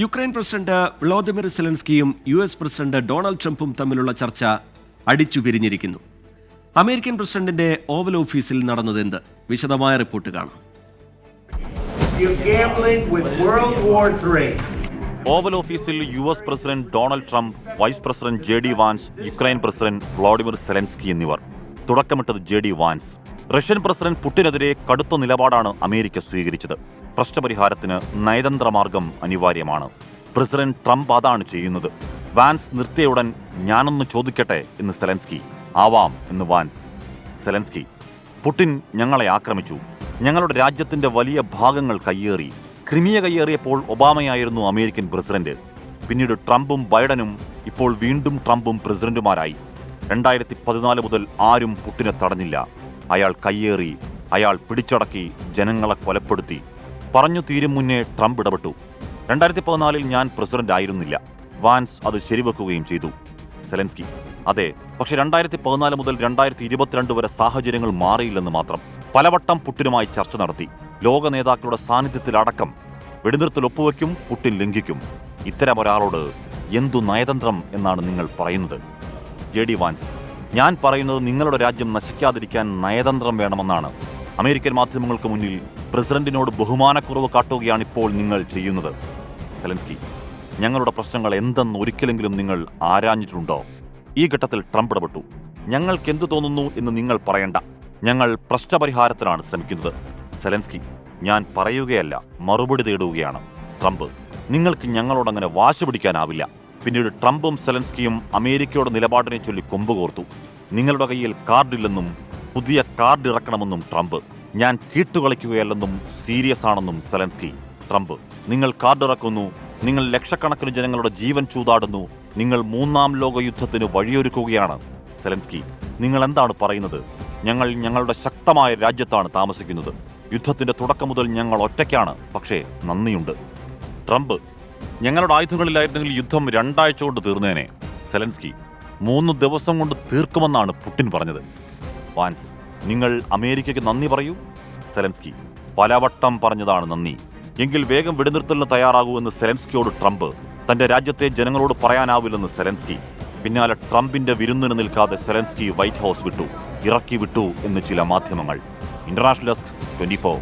Ukraine president Volodymyr സെലൻസ്കിയും US president Donald ട്രംപും തമ്മിലുള്ള ചർച്ച അടിച്ചു പിരിഞ്ഞിരിക്കുന്നു. അമേരിക്കൻ പ്രസിഡന്റിന്റെ ഓവൽ ഓഫീസിൽ നടന്നതെന്ത്? വിശദമായ റിപ്പോർട്ട് കാണാം. ഓവൽ ഓഫീസിൽ US president Donald Trump, vice president JD Vance, Ukraine president Volodymyr Zelensky എന്നിവർ. തുടക്കമിട്ടത് JD വാൻസ്. റഷ്യൻ പ്രസിഡന്റ് പുടിനെതിരെ കടുത്ത നിലപാടാണ് അമേരിക്ക സ്വീകരിച്ചത്. പ്രശ്നപരിഹാരത്തിന് നയതന്ത്ര മാർഗം അനിവാര്യമാണ്. പ്രസിഡന്റ് ട്രംപ് അതാണ് ചെയ്യുന്നത്. വാൻസ് നിർത്തിയുടൻ ഞാനൊന്ന് ചോദിക്കട്ടെ എന്ന് സെലൻസ്കി. ആവാം എന്ന് വാൻസ്. സെലൻസ്കി: പുടിൻ ഞങ്ങളെ ആക്രമിച്ചു, ഞങ്ങളുടെ രാജ്യത്തിന്റെ വലിയ ഭാഗങ്ങൾ കയ്യേറി. ക്രിമിയ കയ്യേറിയപ്പോൾ ഒബാമയായിരുന്നു അമേരിക്കൻ പ്രസിഡന്റ്. പിന്നീട് ട്രംപും ബൈഡനും, ഇപ്പോൾ വീണ്ടും ട്രംപും പ്രസിഡന്റുമാരായി. 2014 മുതൽ ആരും പുടിനെ തടഞ്ഞില്ല. അയാൾ കയ്യേറി, അയാൾ പിടിച്ചടക്കി, ജനങ്ങളെ കൊലപ്പെടുത്തി. പറഞ്ഞു തീരും മുന്നേ ട്രംപ് ഇടപെട്ടു. 2014 ഞാൻ പ്രസിഡന്റ് ആയിരുന്നില്ല. വാൻസ് അത് ശരിവെക്കുകയും ചെയ്തു. സെലൻസ്കി: അതെ, പക്ഷെ 2014 മുതൽ 2022 വരെ സാഹചര്യങ്ങൾ മാറിയില്ലെന്ന് മാത്രം. പലവട്ടം പുടിനുമായി ചർച്ച നടത്തി. ലോക നേതാക്കളുടെ സാന്നിധ്യത്തിലടക്കം. വെടിനിർത്തൽ ഒപ്പുവെക്കും, പുടിൻ ലംഘിക്കും. ഇത്തരം ഒരാളോട് എന്തു നയതന്ത്രം എന്നാണ് നിങ്ങൾ പറയുന്നത്? JD വാൻസ്: ഞാൻ പറയുന്നത് നിങ്ങളുടെ രാജ്യം നശിക്കാതിരിക്കാൻ നയതന്ത്രം വേണമെന്നാണ്. അമേരിക്കൻ മാധ്യമങ്ങൾക്ക് മുന്നിൽ പ്രസിഡന്റിനോട് ബഹുമാനക്കുറവ് കാട്ടുകയാണ് ഇപ്പോൾ നിങ്ങൾ ചെയ്യുന്നത്. സെലൻസ്കി: ഞങ്ങളുടെ പ്രശ്നങ്ങൾ എന്തെന്ന് ഒരിക്കലെങ്കിലും നിങ്ങൾ ആരാഞ്ഞിട്ടുണ്ടോ? ഈ ഘട്ടത്തിൽ ട്രംപ് ഇടപെട്ടു. ഞങ്ങൾക്ക് എന്തു തോന്നുന്നു എന്ന് നിങ്ങൾ പറയണ്ട. ഞങ്ങൾ പ്രശ്നപരിഹാരത്തിനാണ് ശ്രമിക്കുന്നത്. സെലൻസ്കി: ഞാൻ പറയുകയല്ല, മറുപടി തേടുകയാണ്. ട്രംപ്: നിങ്ങൾക്ക് ഞങ്ങളോടങ്ങനെ വാശി പിടിക്കാനാവില്ല. പിന്നീട് ട്രംപും സെലൻസ്കിയും അമേരിക്കയുടെ നിലപാടിനെ ചൊല്ലി കൊമ്പുകോർത്തു. നിങ്ങളുടെ കയ്യിൽ കാർഡില്ലെന്നും പുതിയ കാർഡ് ഇറക്കണമെന്നും ട്രംപ്. ഞാൻ ചീട്ടുകളിക്കുകയല്ലെന്നും സീരിയസ് ആണെന്നും സെലൻസ്കി. ട്രംപ്: നിങ്ങൾ കാർഡ് ഇറക്കുന്നു, നിങ്ങൾ ലക്ഷക്കണക്കിന് ജനങ്ങളുടെ ജീവൻ ചൂതാടുന്നു, നിങ്ങൾ മൂന്നാം ലോക യുദ്ധത്തിന് വഴിയൊരുക്കുകയാണ്. സെലൻസ്കി: നിങ്ങൾ എന്താണ് പറയുന്നത്? ഞങ്ങൾ ഞങ്ങളുടെ ശക്തമായ രാജ്യത്താണ് താമസിക്കുന്നത്. യുദ്ധത്തിന്റെ തുടക്കം മുതൽ ഞങ്ങൾ ഒറ്റയ്ക്കാണ്, പക്ഷേ നന്ദിയുണ്ട്. ട്രംപ്: ഞങ്ങളുടെ ആയുധങ്ങളിലായിരുന്നെങ്കിൽ യുദ്ധം 2 ആഴ്ച കൊണ്ട് തീർന്നേനെ. സെലൻസ്കി: 3 ദിവസം കൊണ്ട് തീർക്കുമെന്നാണ് പുടിൻ പറഞ്ഞത്. വാൻസ്: നിങ്ങൾ അമേരിക്കയ്ക്ക് നന്ദി പറയൂ. സെലൻസ്കി: പലവട്ടം പറഞ്ഞതാണ് നന്ദി. എങ്കിൽ വേഗം വെടിനിർത്തലിന് തയ്യാറാകൂ എന്ന് സെലൻസ്കിയോട് ട്രംപ്. തന്റെ രാജ്യത്തെ ജനങ്ങളോട് പറയാനാവില്ലെന്ന് സെലൻസ്കി. പിന്നാലെ ട്രംപിന്റെ വിരുന്നിന് നിൽക്കാതെ സെലൻസ്കി വൈറ്റ് ഹൗസ് വിട്ടു, ഇറക്കി വിട്ടു എന്ന് ചില മാധ്യമങ്ങൾ. International desk 24.